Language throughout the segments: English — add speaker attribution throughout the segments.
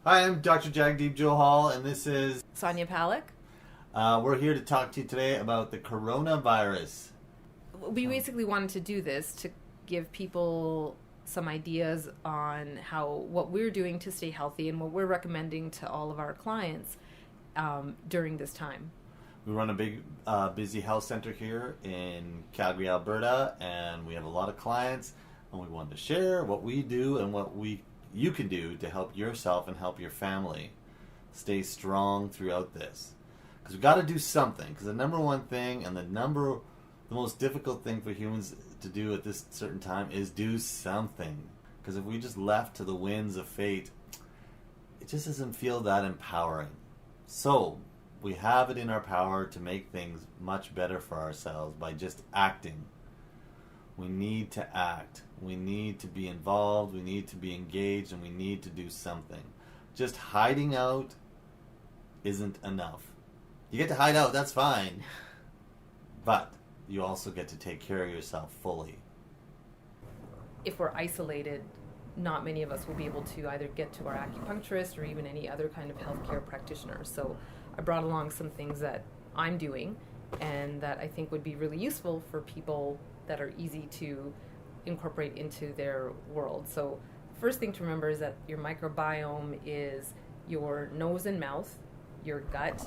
Speaker 1: Hi, I'm Dr. Jagdeep Johal, and this is.
Speaker 2: Sonia Palick.
Speaker 1: We're here to talk to you today about the coronavirus.
Speaker 2: We basically wanted to do this to give people some ideas on what we're doing to stay healthy and what we're recommending to all of our clients during this time.
Speaker 1: We run a big, busy health center here in Calgary, Alberta, and we have a lot of clients, and we wanted to share what we do and what you can do to help yourself and help your family stay strong throughout this. Because we've got to do something. Because the number one thing and the most difficult thing for humans to do at this certain time is do something. Because if we just left to the winds of fate, it just doesn't feel that empowering. So we have it in our power to make things much better for ourselves by just acting. We need to act. We need to be involved. We need to be engaged, and we need to do something. Just hiding out isn't enough. You get to hide out, that's fine. But you also get to take care of yourself fully.
Speaker 2: If we're isolated, not many of us will be able to either get to our acupuncturist or even any other kind of healthcare practitioner. So I brought along some things that I'm doing and that I think would be really useful for people that are easy to incorporate into their world. So first thing to remember is that your microbiome is your nose and mouth, your gut,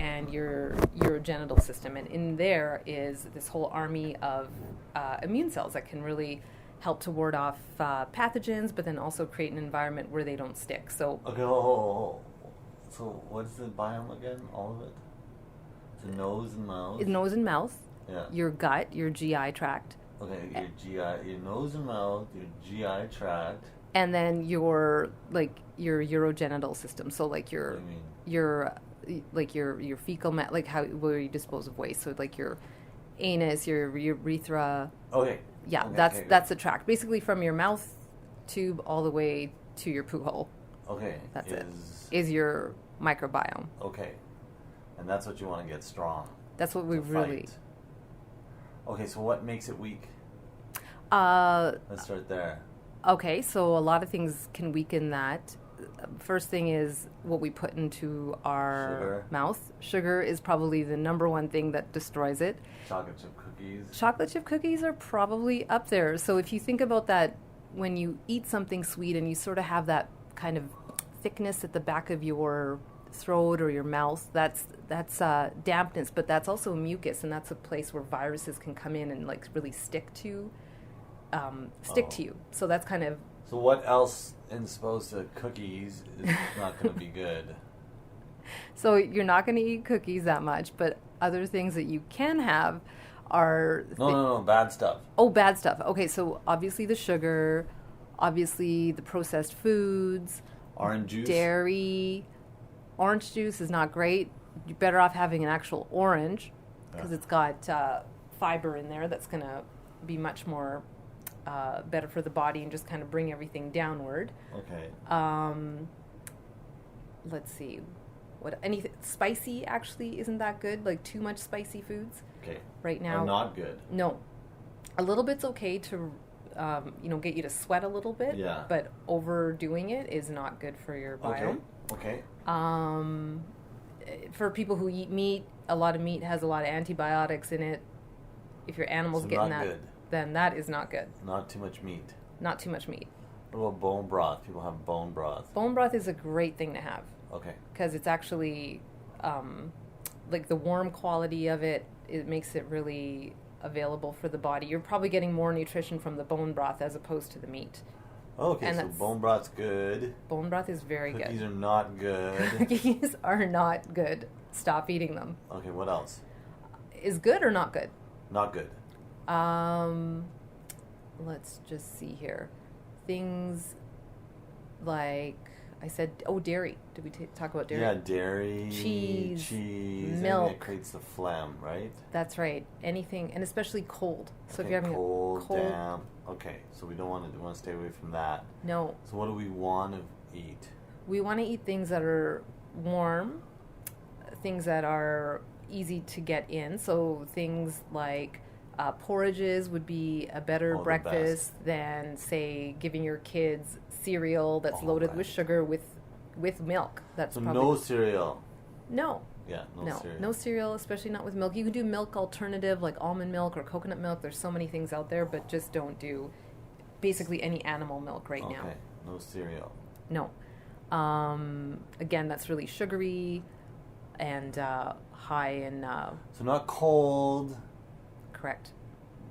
Speaker 2: and your genital system. And in there is this whole army of immune cells that can really help to ward off pathogens, but then also create an environment where they don't stick. So
Speaker 1: Okay, so what's the biome again? All of it? It's nose and mouth?
Speaker 2: nose and mouth,
Speaker 1: Yeah.
Speaker 2: your gut, your GI tract,
Speaker 1: Okay, your GI, your nose and mouth, your GI tract.
Speaker 2: and then your urogenital system. So like
Speaker 1: What do you mean?
Speaker 2: your fecal like where you dispose of waste. So like your anus, your urethra.
Speaker 1: Okay.
Speaker 2: Yeah,
Speaker 1: Okay,
Speaker 2: that's the tract. Basically from your mouth tube all the way to your poo hole.
Speaker 1: Okay.
Speaker 2: That's it. Is your microbiome.
Speaker 1: Okay. And that's what you want to get strong.
Speaker 2: That's what we
Speaker 1: to
Speaker 2: really.
Speaker 1: fight. Okay, so what makes it weak?
Speaker 2: Uh,
Speaker 1: Let's start there.
Speaker 2: okay, so a lot of things can weaken that. First thing is what we put into our
Speaker 1: Sugar.
Speaker 2: mouth. Sugar is probably the number one thing that destroys it.
Speaker 1: Chocolate chip cookies.
Speaker 2: Chocolate chip cookies are probably up there. So if you think about that, when you eat something sweet and you sort of have that kind of thickness at the back of your throat or your mouth, that's dampness, but that's also mucus, and that's a place where viruses can come in and like really stick to you. So that's kind of.
Speaker 1: So what else in supposed to cookies is not going to be good?
Speaker 2: So you're not going to eat cookies that much, but other things that you can have are.
Speaker 1: No, bad stuff.
Speaker 2: Oh, bad stuff. Okay, so obviously the sugar, obviously the processed foods,
Speaker 1: Orange juice.
Speaker 2: dairy. Orange juice is not great. You're better off having an actual orange because it's got fiber in there that's going to be much more better for the body and just kind of bring everything downward.
Speaker 1: Okay.
Speaker 2: Let's see. Anything spicy actually isn't that good. Like too much spicy foods.
Speaker 1: Okay.
Speaker 2: Right now.
Speaker 1: Are not good.
Speaker 2: No. A little bit's okay to get you to sweat a little bit.
Speaker 1: Yeah.
Speaker 2: But overdoing it is not good for your biome.
Speaker 1: Okay.
Speaker 2: For people who eat meat, a lot of meat has a lot of antibiotics in it. If your animal's
Speaker 1: So
Speaker 2: getting
Speaker 1: not
Speaker 2: that,
Speaker 1: good.
Speaker 2: then that is not good.
Speaker 1: Not too much meat.
Speaker 2: Not too much meat.
Speaker 1: What about bone broth? People have bone broth.
Speaker 2: Bone broth is a great thing to have
Speaker 1: Okay.
Speaker 2: because it's actually like the warm quality of it. It makes it really available for the body. You're probably getting more nutrition from the bone broth as opposed to the meat.
Speaker 1: Okay,
Speaker 2: And
Speaker 1: so bone broth's good.
Speaker 2: Bone broth is very
Speaker 1: Cookies
Speaker 2: good.
Speaker 1: are not good.
Speaker 2: Cookies are not good. Stop eating them.
Speaker 1: Okay, what else?
Speaker 2: Is good or not good?
Speaker 1: Not good.
Speaker 2: Let's just see here. Things like I said. Oh, dairy. Did we talk about dairy?
Speaker 1: Yeah, dairy,
Speaker 2: cheese,
Speaker 1: anything
Speaker 2: milk.
Speaker 1: that creates the phlegm, right?
Speaker 2: That's right. Anything, and especially cold. So if
Speaker 1: Okay,
Speaker 2: you're having
Speaker 1: cold,
Speaker 2: a cold,
Speaker 1: damp. Okay, so we don't want to stay away from that.
Speaker 2: no,
Speaker 1: So what do we want to eat?
Speaker 2: we want to eat things that are warm, things that are easy to get in. So things like porridges would be a better
Speaker 1: Oh, the
Speaker 2: breakfast than, say, giving your kids cereal that's
Speaker 1: Oh,
Speaker 2: loaded
Speaker 1: right.
Speaker 2: with sugar with with milk. That's
Speaker 1: So
Speaker 2: probably
Speaker 1: no cereal.
Speaker 2: no.
Speaker 1: Yeah,
Speaker 2: No cereal, especially not with milk. You can do milk alternative like almond milk or coconut milk. There's so many things out there, but just don't do basically any animal milk right now.
Speaker 1: Okay, no cereal.
Speaker 2: No. Again, that's really sugary and high in.
Speaker 1: So not cold.
Speaker 2: Correct.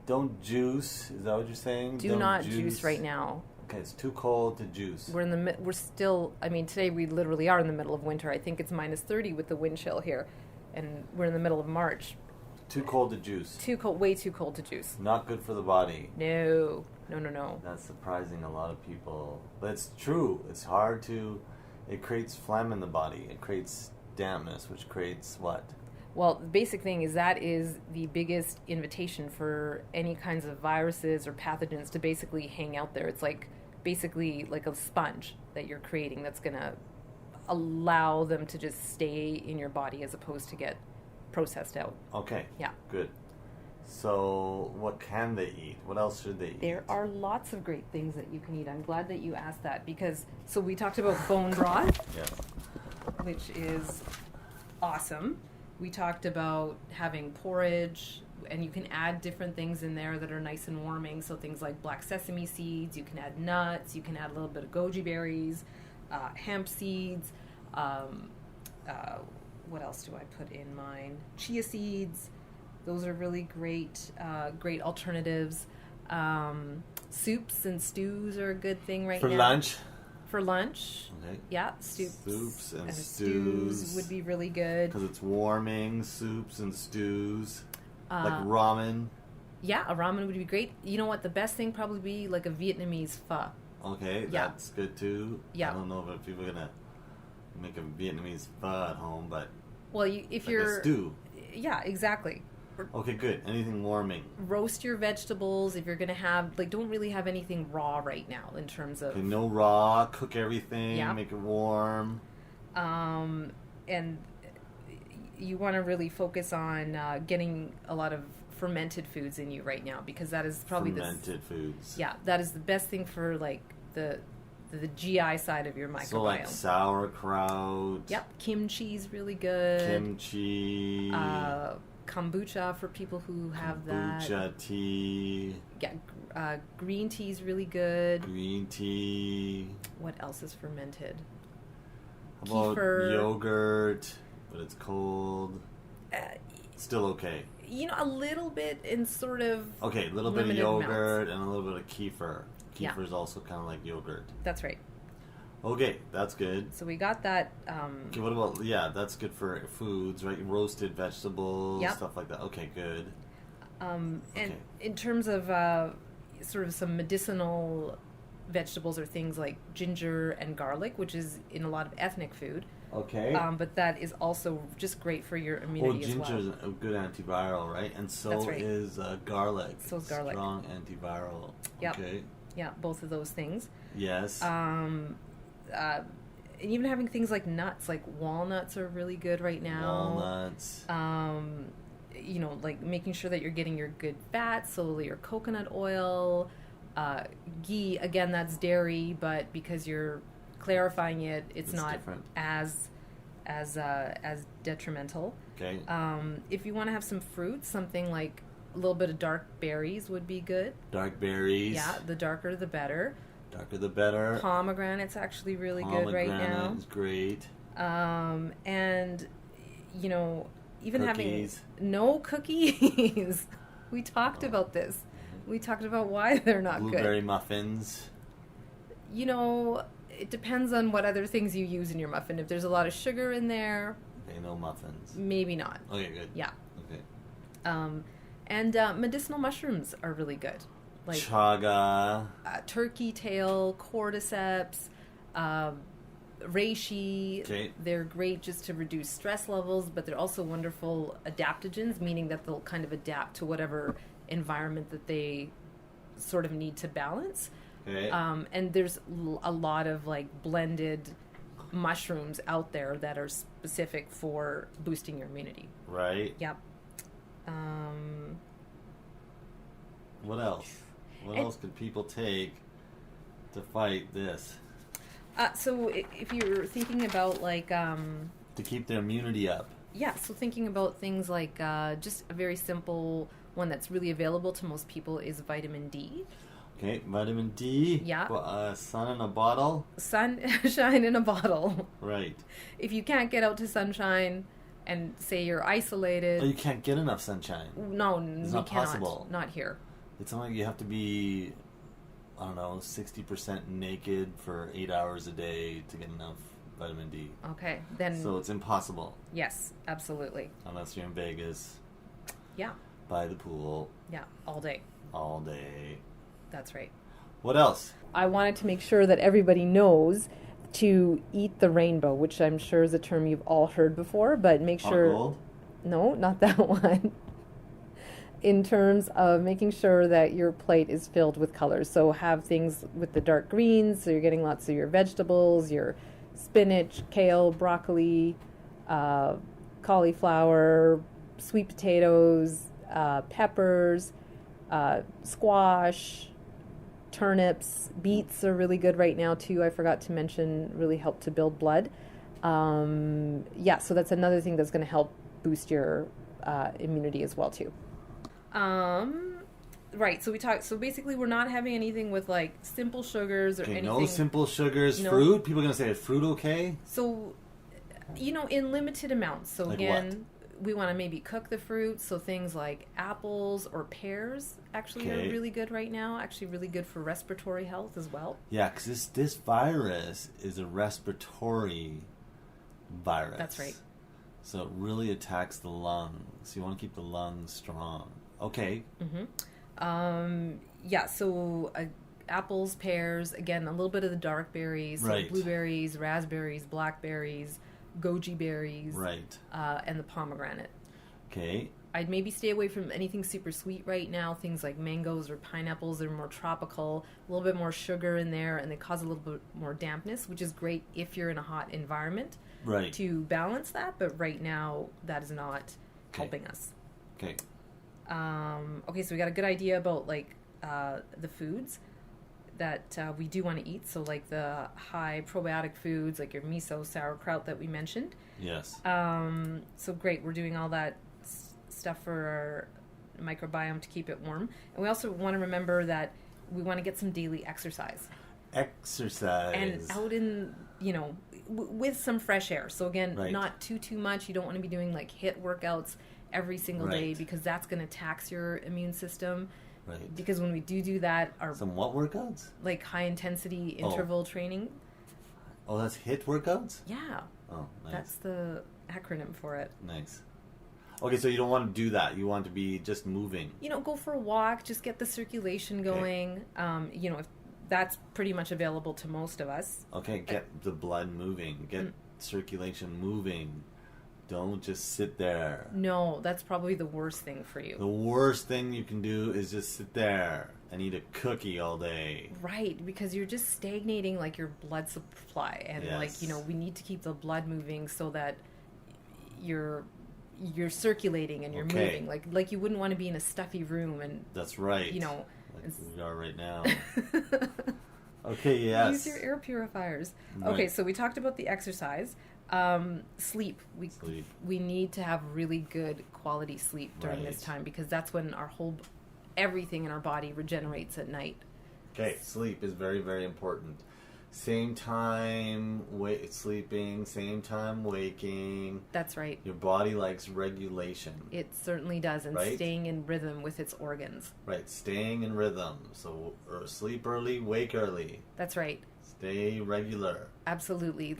Speaker 1: Don't juice. Is that what you're saying?
Speaker 2: Do
Speaker 1: Don't
Speaker 2: not juice right now.
Speaker 1: Okay, it's too cold to juice.
Speaker 2: We're still. I mean, today we literally are in the middle of winter. I think it's -30 with the wind chill here, and we're in the middle of March.
Speaker 1: Too cold to juice.
Speaker 2: Too cold. Way too cold to juice.
Speaker 1: Not good for the body.
Speaker 2: No. No.
Speaker 1: That's surprising a lot of people. But it's true. It's hard to... It creates phlegm in the body. It creates dampness, which creates what?
Speaker 2: Well, the basic thing is that is the biggest invitation for any kinds of viruses or pathogens to basically hang out there. It's like basically like a sponge that you're creating that's going to allow them to just stay in your body as opposed to get processed out.
Speaker 1: Okay.
Speaker 2: Yeah.
Speaker 1: Good. So what can they eat? What else should they eat?
Speaker 2: There are lots of great things that you can eat. I'm glad that you asked that because, so we talked about bone broth,
Speaker 1: Yeah.
Speaker 2: which is awesome. We talked about having porridge, and you can add different things in there that are nice and warming. So things like black sesame seeds, you can add nuts, you can add a little bit of goji berries, hemp seeds. What else do I put in mine? Chia seeds. Those are really great alternatives. Soups and stews are a good thing right
Speaker 1: For
Speaker 2: now.
Speaker 1: lunch?
Speaker 2: For lunch.
Speaker 1: Okay.
Speaker 2: Yeah,
Speaker 1: Soups and
Speaker 2: stews would be really good.
Speaker 1: Because it's warming, soups and stews.
Speaker 2: Uh,
Speaker 1: like ramen.
Speaker 2: Yeah, a ramen would be great. You know what? The best thing probably be like a Vietnamese pho.
Speaker 1: Okay,
Speaker 2: Yeah.
Speaker 1: that's good too.
Speaker 2: Yeah.
Speaker 1: I don't know if people are going to make a Vietnamese pho at home, but
Speaker 2: Well, if
Speaker 1: like
Speaker 2: you're...
Speaker 1: a stew.
Speaker 2: Yeah, exactly.
Speaker 1: Okay, good. Anything warming.
Speaker 2: Roast your vegetables if you're going to have... Like, don't really have anything raw right now in terms of...
Speaker 1: Okay, no raw. Cook everything.
Speaker 2: Yeah.
Speaker 1: Make it warm.
Speaker 2: And you want to really focus on getting a lot of fermented foods in you right now because that is probably
Speaker 1: Fermented foods.
Speaker 2: Yeah, that is the best thing for like the GI side of your microbiome.
Speaker 1: So like sauerkraut.
Speaker 2: Yep, kimchi is really good.
Speaker 1: Kimchi.
Speaker 2: Kombucha for people who have that.
Speaker 1: Kombucha tea.
Speaker 2: Yeah, green tea is really good.
Speaker 1: Green tea.
Speaker 2: What else is fermented?
Speaker 1: How about
Speaker 2: Kefir.
Speaker 1: yogurt, but it's cold. Still okay.
Speaker 2: You know, a little bit in sort of
Speaker 1: Okay, a little bit of
Speaker 2: limited
Speaker 1: yogurt
Speaker 2: amounts.
Speaker 1: and a little bit of kefir.
Speaker 2: Yeah.
Speaker 1: Kefir is also kind of like yogurt.
Speaker 2: That's right.
Speaker 1: Okay, that's good.
Speaker 2: So we got that.
Speaker 1: Okay, what about, that's good for foods, right? Roasted vegetables,
Speaker 2: Yep.
Speaker 1: stuff like that. Okay, good.
Speaker 2: And
Speaker 1: Okay.
Speaker 2: in terms of sort of some medicinal vegetables or things like ginger and garlic, which is in a lot of ethnic food.
Speaker 1: Okay.
Speaker 2: But that is also just great for your
Speaker 1: Well,
Speaker 2: immunity as
Speaker 1: ginger is
Speaker 2: well.
Speaker 1: a good antiviral, right? And so
Speaker 2: That's right.
Speaker 1: is garlic.
Speaker 2: So is garlic.
Speaker 1: Strong antiviral.
Speaker 2: Yep.
Speaker 1: Okay.
Speaker 2: Yeah, both of those things.
Speaker 1: Yes.
Speaker 2: And even having things like nuts, like walnuts are really good right now.
Speaker 1: Walnuts.
Speaker 2: You know, like making sure that you're getting your good fats, so your coconut oil, ghee. Again, that's dairy, but because you're clarifying it, it's not
Speaker 1: different.
Speaker 2: as detrimental.
Speaker 1: Okay.
Speaker 2: If you want to have some fruits, something like a little bit of dark berries would be good.
Speaker 1: Dark berries.
Speaker 2: Yeah, the darker the better.
Speaker 1: Darker the better.
Speaker 2: Pomegranate's actually really good right now.
Speaker 1: Pomegranate is great.
Speaker 2: And you know, even
Speaker 1: Cookies.
Speaker 2: having no cookies. We talked about this. We talked about why they're not
Speaker 1: Blueberry
Speaker 2: good.
Speaker 1: muffins.
Speaker 2: You know, it depends on what other things you use in your muffin. If there's a lot of sugar in there,
Speaker 1: Okay, no muffins.
Speaker 2: maybe not.
Speaker 1: Okay, good.
Speaker 2: Yeah.
Speaker 1: Okay.
Speaker 2: And medicinal mushrooms are really good. Like
Speaker 1: Chaga.
Speaker 2: turkey tail, cordyceps, reishi.
Speaker 1: Okay.
Speaker 2: They're great just to reduce stress levels, but they're also wonderful adaptogens, meaning that they'll kind of adapt to whatever environment that they sort of need to balance.
Speaker 1: Okay.
Speaker 2: And there's a lot of like blended mushrooms out there that are specific for boosting your immunity.
Speaker 1: Right.
Speaker 2: Yep.
Speaker 1: What else? What
Speaker 2: And-
Speaker 1: else could people take to fight this?
Speaker 2: So if you're thinking about like,
Speaker 1: To keep their immunity up.
Speaker 2: yeah, so thinking about things like just a very simple one that's really available to most people is vitamin D.
Speaker 1: Okay, vitamin D.
Speaker 2: Yeah.
Speaker 1: Sun in a bottle.
Speaker 2: Sunshine in a bottle.
Speaker 1: Right.
Speaker 2: If you can't get out to sunshine and say you're isolated.
Speaker 1: Oh, you can't get enough sunshine.
Speaker 2: No,
Speaker 1: it's
Speaker 2: we
Speaker 1: not
Speaker 2: cannot.
Speaker 1: possible.
Speaker 2: Not here.
Speaker 1: It's something like you have to be, I don't know, 60% naked for 8 hours a day to get enough vitamin D.
Speaker 2: Okay, then.
Speaker 1: So it's impossible.
Speaker 2: Yes, absolutely.
Speaker 1: Unless you're in Vegas.
Speaker 2: Yeah.
Speaker 1: By the pool.
Speaker 2: Yeah, all day.
Speaker 1: All day.
Speaker 2: That's right.
Speaker 1: What else?
Speaker 2: I wanted to make sure that everybody knows to eat the rainbow, which I'm sure is a term you've all heard before, but make sure...
Speaker 1: Gold?
Speaker 2: No, not that one. In terms of making sure that your plate is filled with colors. So have things with the dark greens, so you're getting lots of your vegetables, your spinach, kale, broccoli, cauliflower, sweet potatoes, peppers, squash, turnips, beets are really good right now too. I forgot to mention, really help to build blood. Yeah, so that's another thing that's going to help boost your immunity as well too. Right. So we talked. So basically, we're not having anything with like simple sugars or anything.
Speaker 1: No simple sugars. No. Fruit. People are gonna say, is fruit okay?
Speaker 2: So, in limited amounts. So
Speaker 1: like
Speaker 2: again.
Speaker 1: What?
Speaker 2: We want to maybe cook the fruit, so things like apples or pears actually are really good right now. Actually, really good for respiratory health as well.
Speaker 1: Yeah, because this virus is a respiratory virus.
Speaker 2: That's right.
Speaker 1: So it really attacks the lungs. You want to keep the lungs strong. Okay.
Speaker 2: Mm-hmm. Yeah. So apples, pears. Again, a little bit of the dark berries.
Speaker 1: Right.
Speaker 2: So blueberries, raspberries, blackberries. Goji berries,
Speaker 1: right,
Speaker 2: and the pomegranate.
Speaker 1: Okay.
Speaker 2: I'd maybe stay away from anything super sweet right now. Things like mangoes or pineapples that are more tropical, a little bit more sugar in there, and they cause a little bit more dampness, which is great if you're in a hot environment.
Speaker 1: Right.
Speaker 2: To balance that, but right now that is not helping us.
Speaker 1: Okay.
Speaker 2: Okay, so we got a good idea about like the foods that we do want to eat, so like the high probiotic foods like your miso, sauerkraut that we mentioned.
Speaker 1: Yes.
Speaker 2: So great, we're doing all that stuff for our microbiome to keep it warm, and we also want to remember that we want to get some daily exercise and out in with some fresh air. So again, not too much. You don't want to be doing like HIIT workouts every single day, because that's going to tax your immune system.
Speaker 1: Right.
Speaker 2: Because when we do that,
Speaker 1: some what workouts?
Speaker 2: Like high intensity interval training.
Speaker 1: Oh, that's HIIT workouts?
Speaker 2: Yeah.
Speaker 1: Oh, nice.
Speaker 2: That's the acronym for it.
Speaker 1: Nice. Okay, so you don't want to do that. You want to be just moving.
Speaker 2: Go for a walk. Just get the circulation going. If that's pretty much available to most of us.
Speaker 1: Okay, get the blood moving. Get circulation moving. Don't just sit there.
Speaker 2: No, that's probably the worst thing for you.
Speaker 1: The worst thing you can do is just sit there and eat a cookie all day.
Speaker 2: Right, because you're just stagnating like your blood supply, and we need to keep the blood moving so that you're circulating and you're moving. Like you wouldn't want to be in a stuffy room and
Speaker 1: that's right. Like we are right now. Okay, yes.
Speaker 2: Use your air purifiers.
Speaker 1: Right.
Speaker 2: Okay, so we talked about the exercise. Sleep. We need to have really good quality sleep during this time, because that's when everything in our body regenerates at night.
Speaker 1: Okay, sleep is very, very important. Same time sleeping, same time waking.
Speaker 2: That's right.
Speaker 1: Your body likes regulation.
Speaker 2: It certainly does, and staying in rhythm with its organs.
Speaker 1: Right, staying in rhythm. So sleep early, wake early.
Speaker 2: That's right.
Speaker 1: Stay regular.
Speaker 2: Absolutely.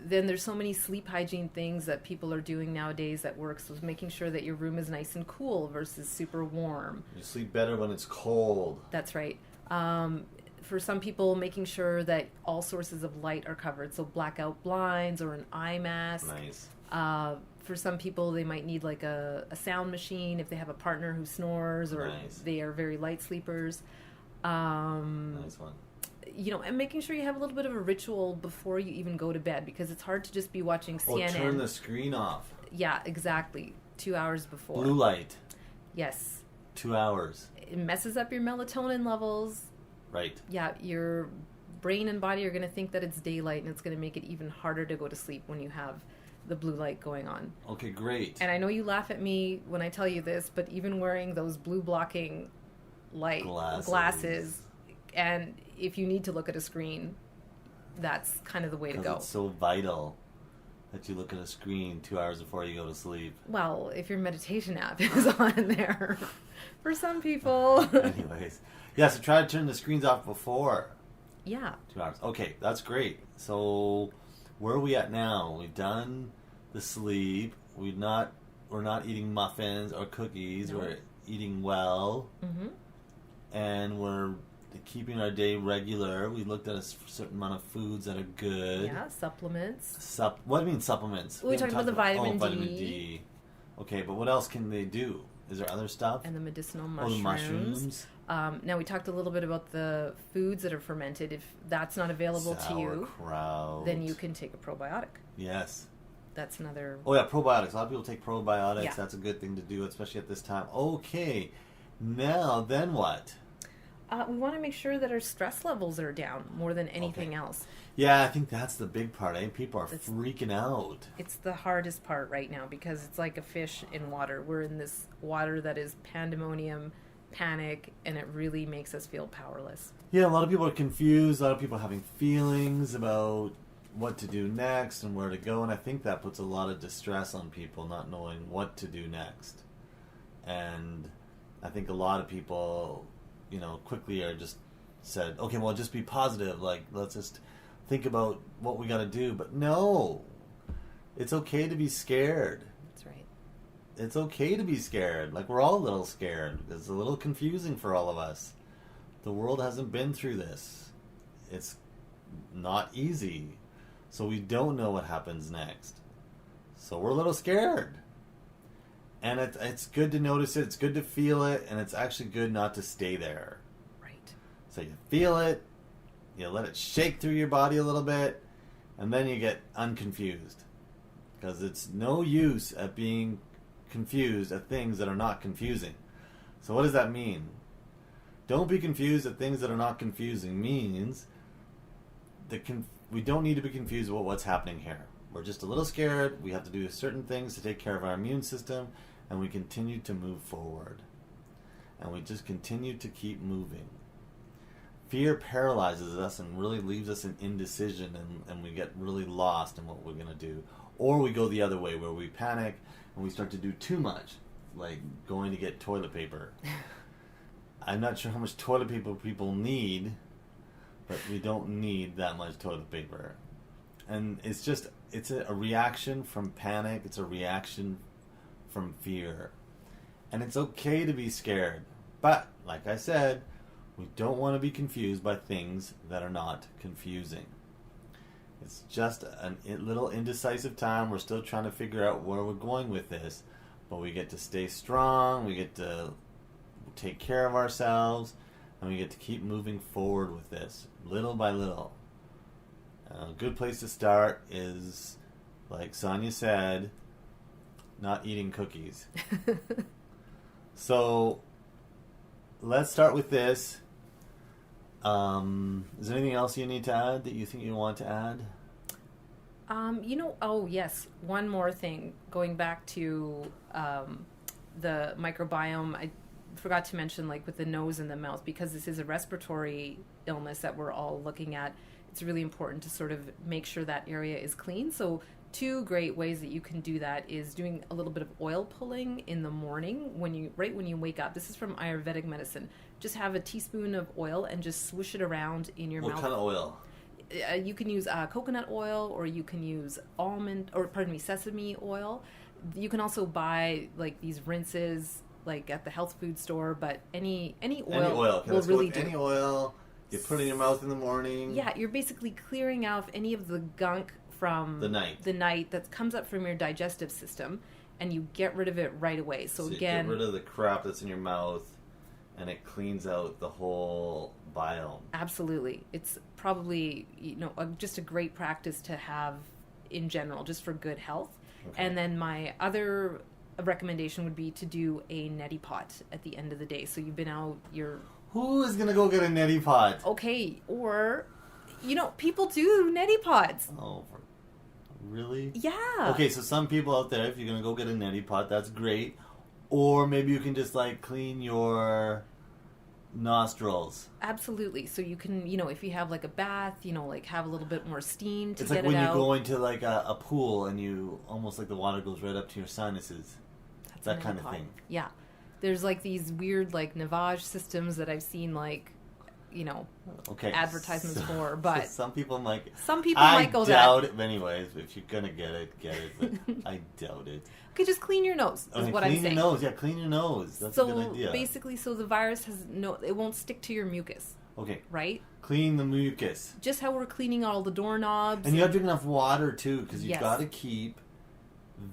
Speaker 2: Then there's so many sleep hygiene things that people are doing nowadays that work. So making sure that your room is nice and cool versus super warm.
Speaker 1: You sleep better when it's cold.
Speaker 2: That's right. For some people, making sure that all sources of light are covered. So blackout blinds or an eye mask.
Speaker 1: Nice.
Speaker 2: For some people, they might need like a sound machine if they have a partner who snores, or they are very light sleepers.
Speaker 1: Nice one.
Speaker 2: And making sure you have a little bit of a ritual before you even go to bed, because it's hard to just be watching CNN.
Speaker 1: Turn the screen off.
Speaker 2: Yeah, exactly. 2 hours before.
Speaker 1: Blue light.
Speaker 2: Yes.
Speaker 1: 2 hours.
Speaker 2: It messes up your melatonin levels.
Speaker 1: Right.
Speaker 2: Yeah, your brain and body are going to think that it's daylight, and it's going to make it even harder to go to sleep when you have the blue light going on.
Speaker 1: Okay, great.
Speaker 2: And I know you laugh at me when I tell you this, but even wearing those blue blocking light glasses, and if you need to look at a screen, that's kind of the way to go.
Speaker 1: It's so vital that you look at a screen 2 hours before you go to sleep.
Speaker 2: Well, if your meditation app is on there, for some people.
Speaker 1: Anyways. Yeah, so try to turn the screens off before.
Speaker 2: Yeah.
Speaker 1: 2 hours. Okay, that's great. So where are we at now? We've done the sleep. We're not eating muffins or cookies. No. We're eating well. Mm-hmm. And we're keeping our day regular. We looked at a certain amount of foods that are good.
Speaker 2: Yeah, supplements.
Speaker 1: What do you mean supplements?
Speaker 2: We talked about the vitamin D.
Speaker 1: Vitamin D. Okay, but what else can they do? Is there other stuff?
Speaker 2: And the medicinal mushrooms.
Speaker 1: Oh, the mushrooms.
Speaker 2: Now, we talked a little bit about the foods that are fermented. If that's not available to you, then you can take a probiotic.
Speaker 1: Yes.
Speaker 2: That's another...
Speaker 1: Oh, yeah, probiotics. A lot of people take probiotics. Yeah. That's a good thing to do, especially at this time. Okay. Now, then what?
Speaker 2: We want to make sure that our stress levels are down more than anything else.
Speaker 1: Yeah, I think that's the big part. People are freaking out.
Speaker 2: It's the hardest part right now because it's like a fish in water. We're in this water that is pandemonium, panic, and it really makes us feel powerless.
Speaker 1: Yeah, a lot of people are confused. A lot of people are having feelings about what to do next and where to go. And I think that puts a lot of distress on people not knowing what to do next. And I think a lot of people... quickly are just said, okay, well, just be positive. Like, let's just think about what we got to do. But no, it's okay to be scared.
Speaker 2: That's right.
Speaker 1: It's okay to be scared. Like, we're all a little scared. It's a little confusing for all of us. The world hasn't been through this. It's not easy. So we don't know what happens next. So we're a little scared. And it's good to notice it, it's good to feel it, and it's actually good not to stay there.
Speaker 2: Right.
Speaker 1: So you feel it, you let it shake through your body a little bit, and then you get unconfused. Because it's no use at being confused at things that are not confusing. So what does that mean? Don't be confused at things that are not confusing means that we don't need to be confused about what's happening here. We're just a little scared, we have to do certain things to take care of our immune system, and we continue to move forward. And we just continue to keep moving. Fear paralyzes us and really leaves us in indecision, and we get really lost in what we're going to do. Or we go the other way, where we panic and we start to do too much, like going to get toilet paper. I'm not sure how much toilet paper people need, but we don't need that much toilet paper. And it's a reaction from panic. It's a reaction from fear. And it's okay to be scared. But, like I said, we don't want to be confused by things that are not confusing. It's just a little indecisive time. We're still trying to figure out where we're going with this. But we get to stay strong. We get to take care of ourselves. And we get to keep moving forward with this, little by little. A good place to start is, like Sonia said, not eating cookies. So, let's start with this. Is there anything else you need to add that you think you want to add?
Speaker 2: Oh yes, one more thing. Going back to the microbiome, I forgot to mention, like with the nose and the mouth, because this is a respiratory illness that we're all looking at. It's really important to sort of make sure that area is clean. So 2 great ways that you can do that is doing a little bit of oil pulling in the morning when you wake up. This is from Ayurvedic medicine. Just have a teaspoon of oil and just swoosh it around in your mouth.
Speaker 1: What kind of oil?
Speaker 2: You can use coconut oil, or you can use sesame oil. You can also buy like these rinses like at the health food store, but any oil will really do.
Speaker 1: Any oil. You put it in your mouth in the morning.
Speaker 2: Yeah, you're basically clearing out any of the gunk from
Speaker 1: the night
Speaker 2: that comes up from your digestive system, and you get rid of it right away. So again,
Speaker 1: you get rid of the crap that's in your mouth, and it cleans out the whole biome.
Speaker 2: Absolutely. It's probably just a great practice to have in general, just for good health. Okay. And then my other recommendation would be to do a neti pot at the end of the day. So you've been out,
Speaker 1: Who is going to go get a neti pot?
Speaker 2: Okay, or People do neti pots.
Speaker 1: Oh, really?
Speaker 2: Yeah.
Speaker 1: Okay, so some people out there, if you're gonna go get a neti pot, that's great. Or maybe you can just like clean your nostrils.
Speaker 2: Absolutely. So you can, if you have like a bath, like have a little bit more steam to
Speaker 1: It's
Speaker 2: get
Speaker 1: like when
Speaker 2: it
Speaker 1: you
Speaker 2: out.
Speaker 1: go into like a pool and you almost like the water goes right up to your sinuses.
Speaker 2: That's
Speaker 1: That
Speaker 2: a
Speaker 1: kind
Speaker 2: neti
Speaker 1: of
Speaker 2: pot.
Speaker 1: thing.
Speaker 2: Yeah. There's like these weird like Navage systems that I've seen like,
Speaker 1: Okay.
Speaker 2: advertisements
Speaker 1: So-
Speaker 2: for, but
Speaker 1: so some people might.
Speaker 2: some people
Speaker 1: I
Speaker 2: might go
Speaker 1: doubt
Speaker 2: that.
Speaker 1: it. Anyways, if you're gonna get it, get it. But I doubt it.
Speaker 2: Okay, just clean your nose is
Speaker 1: Okay,
Speaker 2: what
Speaker 1: clean
Speaker 2: I'm saying.
Speaker 1: your nose. Yeah, clean your nose. That's a good idea.
Speaker 2: Basically, so the virus it won't stick to your mucus,
Speaker 1: Okay,
Speaker 2: right?
Speaker 1: clean the mucus.
Speaker 2: Just how we're cleaning all the doorknobs.
Speaker 1: And you have to drink enough water too, because you've
Speaker 2: Yes.
Speaker 1: got to keep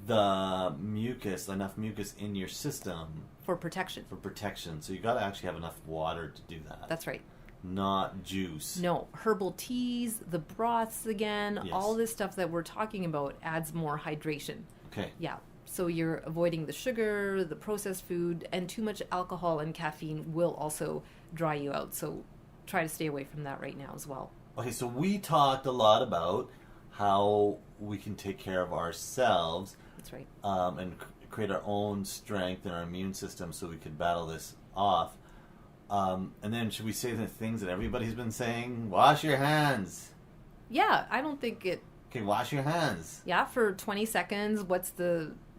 Speaker 1: the mucus, enough mucus in your system
Speaker 2: for protection.
Speaker 1: for protection. So you got to actually have enough water to do that.
Speaker 2: That's right.
Speaker 1: Not juice.
Speaker 2: No, herbal teas, the broths again,
Speaker 1: Yes.
Speaker 2: all this stuff that we're talking about adds more hydration.
Speaker 1: Okay.
Speaker 2: Yeah. So you're avoiding the sugar, the processed food, and too much alcohol and caffeine will also dry you out. So try to stay away from that right now as well.
Speaker 1: Okay, so we talked a lot about how we can take care of ourselves
Speaker 2: That's right.
Speaker 1: and create our own strength in our immune system so we could battle this off. And then should we say the things that everybody's been saying? Wash your hands.
Speaker 2: Yeah, I don't think it.
Speaker 1: Okay, wash your hands.
Speaker 2: Yeah, for 20 seconds.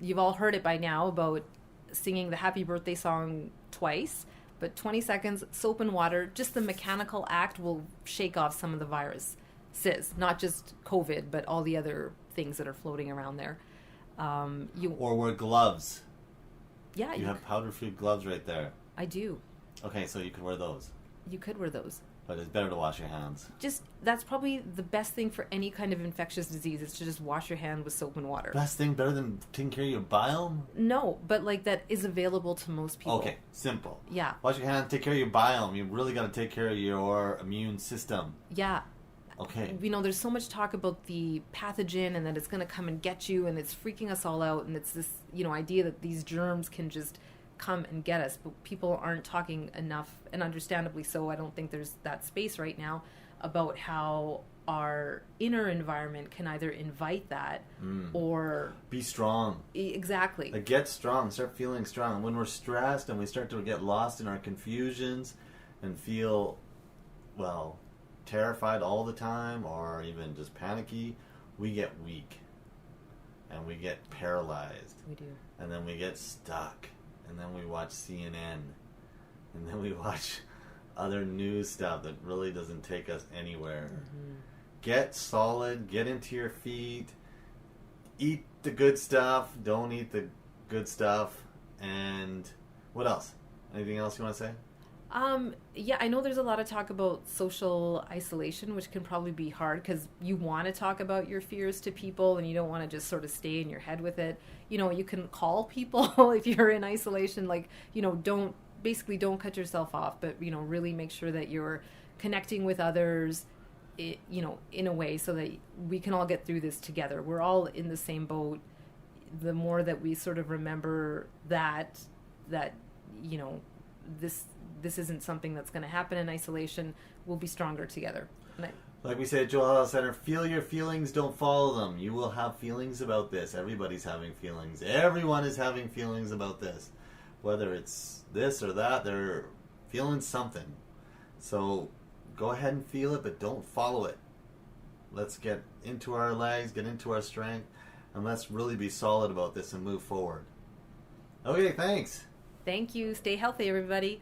Speaker 2: You've all heard it by now about singing the happy birthday song twice, but 20 seconds, soap and water, just the mechanical act will shake off some of the viruses, not just COVID, but all the other things that are floating around there.
Speaker 1: Or wear gloves.
Speaker 2: Yeah,
Speaker 1: You have powder-free gloves right there.
Speaker 2: I do.
Speaker 1: Okay, so you could wear those.
Speaker 2: You could wear those.
Speaker 1: But it's better to wash your hands.
Speaker 2: That's probably the best thing for any kind of infectious disease is to just wash your hand with soap and water.
Speaker 1: Best thing, better than taking care of your biome?
Speaker 2: No, but like that is available to most people.
Speaker 1: Okay, simple.
Speaker 2: Yeah.
Speaker 1: Wash your hands, take care of your biome. You really got to take care of your immune system.
Speaker 2: Yeah.
Speaker 1: Okay.
Speaker 2: There's so much talk about the pathogen and that it's going to come and get you and it's freaking us all out. And it's this, idea that these germs can just come and get us. But people aren't talking enough, and understandably so. I don't think there's that space right now about how our inner environment can either invite that or...
Speaker 1: Be strong.
Speaker 2: Exactly.
Speaker 1: Like get strong. Start feeling strong. When we're stressed and we start to get lost in our confusions and feel, terrified all the time or even just panicky, we get weak and we get paralyzed.
Speaker 2: We do.
Speaker 1: And then we get stuck. And then we watch CNN. And then we watch other news stuff that really doesn't take us anywhere.
Speaker 2: Mm-hmm.
Speaker 1: Get solid. Get into your feet. Eat the good stuff. Don't eat the good stuff. And what else? Anything else you want to say?
Speaker 2: Yeah, I know there's a lot of talk about social isolation, which can probably be hard because you want to talk about your fears to people and you don't want to just sort of stay in your head with it. You can call people if you're in isolation, don't cut yourself off, but, really make sure that you're connecting with others, in a way so that we can all get through this together. We're all in the same boat. The more that we sort of remember that, this isn't something that's going to happen in isolation. We'll be stronger together.
Speaker 1: Like we said at Joel Health Center, feel your feelings, don't follow them. You will have feelings about this. Everybody's having feelings. Everyone is having feelings about this. Whether it's this or that, they're feeling something. So go ahead and feel it, but don't follow it. Let's get into our legs, get into our strength, and let's really be solid about this and move forward. Okay, thanks.
Speaker 2: Thank you. Stay healthy, everybody.